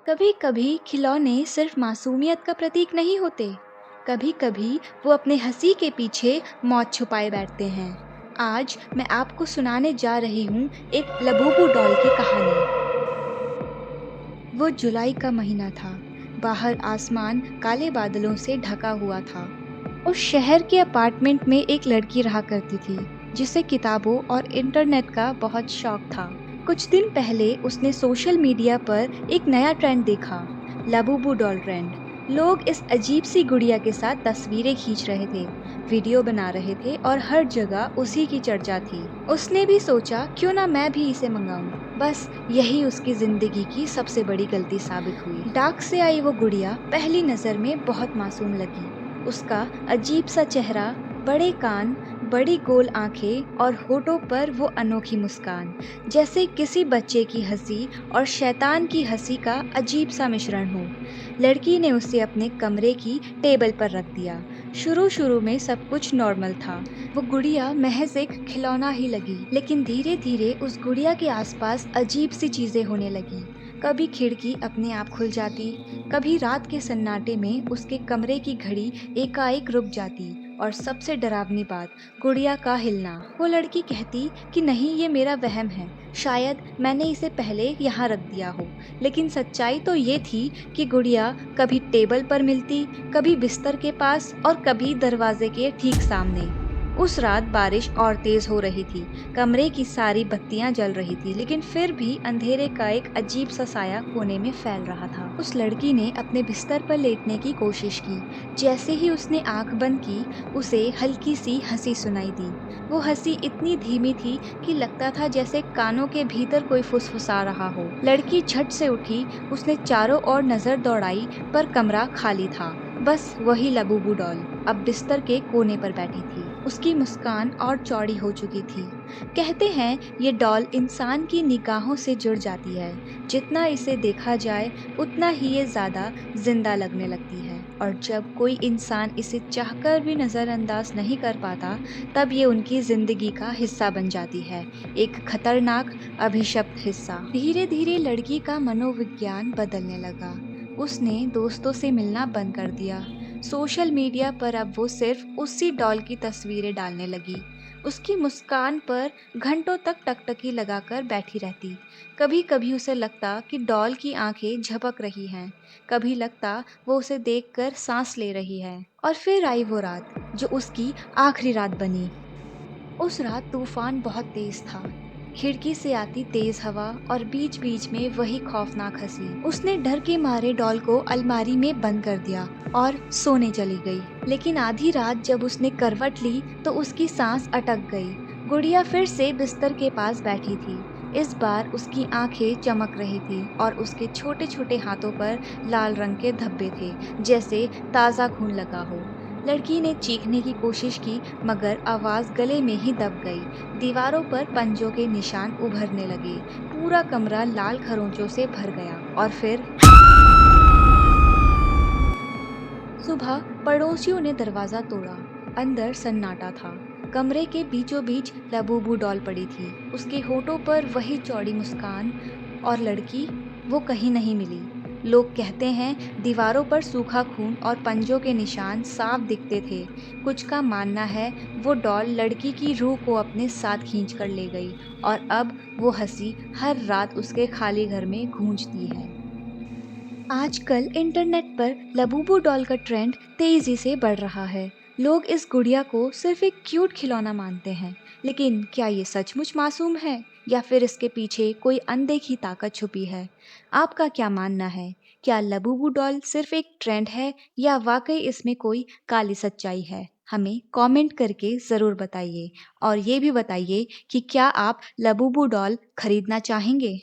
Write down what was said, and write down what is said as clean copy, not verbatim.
कभी कभी खिलौने सिर्फ मासूमियत का प्रतीक नहीं होते। कभी कभी वो अपने हंसी के पीछे मौत छुपाए बैठते हैं। आज मैं आपको सुनाने जा रही हूँ एक लबूबू डॉल की कहानी। वो जुलाई का महीना था। बाहर आसमान काले बादलों से ढका हुआ था। उस शहर के अपार्टमेंट में एक लड़की रहा करती थी, जिसे किताबों और इंटरनेट का बहुत शौक था। कुछ दिन पहले उसने सोशल मीडिया पर एक नया ट्रेंड देखा, लाबूबू डॉल ट्रेंड। लोग इस अजीब सी गुड़िया के साथ तस्वीरें खींच रहे थे, वीडियो बना रहे थे और हर जगह उसी की चर्चा थी। उसने भी सोचा क्यों ना मैं भी इसे मंगाऊं। बस यही उसकी जिंदगी की सबसे बड़ी गलती साबित हुई। डाक से आई वो गुड़िया पहली नजर में बहुत मासूम लगी। उसका अजीब सा चेहरा, बड़े कान, बड़ी गोल आंखें और होठों पर वो अनोखी मुस्कान, जैसे किसी बच्चे की हंसी और शैतान की हंसी का अजीब सा मिश्रण हो। लड़की ने उसे अपने कमरे की टेबल पर रख दिया। शुरू शुरू में सब कुछ नॉर्मल था। वो गुड़िया महज एक खिलौना ही लगी, लेकिन धीरे धीरे उस गुड़िया के आसपास अजीब सी चीजें होने लगी। कभी खिड़की अपने आप खुल जाती, कभी रात के सन्नाटे में उसके कमरे की घड़ी एकाएक रुक जाती, और सबसे डरावनी बात, गुड़िया का हिलना। वो लड़की कहती कि नहीं, ये मेरा वहम है, शायद मैंने इसे पहले यहाँ रख दिया हो। लेकिन सच्चाई तो ये थी कि गुड़िया कभी टेबल पर मिलती, कभी बिस्तर के पास और कभी दरवाजे के ठीक सामने। उस रात बारिश और तेज हो रही थी। कमरे की सारी बत्तियां जल रही थी, लेकिन फिर भी अंधेरे का एक अजीब सा साया कोने में फैल रहा था। उस लड़की ने अपने बिस्तर पर लेटने की कोशिश की। जैसे ही उसने आंख बंद की, उसे हल्की सी हंसी सुनाई दी। वो हंसी इतनी धीमी थी कि लगता था जैसे कानों के भीतर कोई फुसफुसा रहा हो। लड़की झट से उठी, उसने चारों ओर नजर दौड़ाई, पर कमरा खाली था। बस वही लबूबू डॉल अब बिस्तर के कोने पर बैठी थी। उसकी मुस्कान और चौड़ी हो चुकी थी। कहते हैं ये डॉल इंसान की निगाहों से जुड़ जाती है। जितना इसे देखा जाए उतना ही ये ज्यादा जिंदा लगने लगती है, और जब कोई इंसान इसे चाहकर भी नजरअंदाज नहीं कर पाता, तब ये उनकी जिंदगी का हिस्सा बन जाती है, एक खतरनाक अभिशप्त हिस्सा। धीरे धीरे लड़की का मनोविज्ञान बदलने लगा। उसने दोस्तों से मिलना बंद कर दिया। सोशल मीडिया पर अब वो सिर्फ उसी डॉल की तस्वीरें डालने लगी। उसकी मुस्कान पर घंटों तक टकटकी लगाकर बैठी रहती। कभी कभी उसे लगता कि डॉल की आंखें झपक रही हैं, कभी लगता वो उसे देखकर सांस ले रही है। और फिर आई वो रात जो उसकी आखिरी रात बनी। उस रात तूफान बहुत तेज था। खिड़की से आती तेज हवा और बीच बीच में वही खौफनाक हंसी। उसने डर के मारे डॉल को अलमारी में बंद कर दिया और सोने चली गई। लेकिन आधी रात जब उसने करवट ली तो उसकी सांस अटक गई। गुड़िया फिर से बिस्तर के पास बैठी थी। इस बार उसकी आंखें चमक रही थी और उसके छोटे छोटे हाथों पर लाल रंग के धब्बे थे, जैसे ताज़ा खून लगा हो। लड़की ने चीखने की कोशिश की, मगर आवाज गले में ही दब गई। दीवारों पर पंजों के निशान उभरने लगे। पूरा कमरा लाल खरोंचों से भर गया। और फिर सुबह पड़ोसियों ने दरवाजा तोड़ा। अंदर सन्नाटा था। कमरे के बीचों बीच लबूबू डॉल पड़ी थी, उसके होठों पर वही चौड़ी मुस्कान। और लड़की, वो कहीं नहीं मिली। लोग कहते हैं दीवारों पर सूखा खून और पंजों के निशान साफ दिखते थे। कुछ का मानना है वो डॉल लड़की की रूह को अपने साथ खींच कर ले गई, और अब वो हंसी हर रात उसके खाली घर में गूंजती है। आजकल इंटरनेट पर लबूबू डॉल का ट्रेंड तेजी से बढ़ रहा है। लोग इस गुड़िया को सिर्फ एक क्यूट खिलौना मानते हैं, लेकिन क्या ये सचमुच मासूम है, या फिर इसके पीछे कोई अनदेखी ताकत छुपी है? आपका क्या मानना है? क्या लबूबू डॉल सिर्फ एक ट्रेंड है, या वाकई इसमें कोई काली सच्चाई है? हमें कमेंट करके ज़रूर बताइए, और ये भी बताइए कि क्या आप लबूबू डॉल खरीदना चाहेंगे?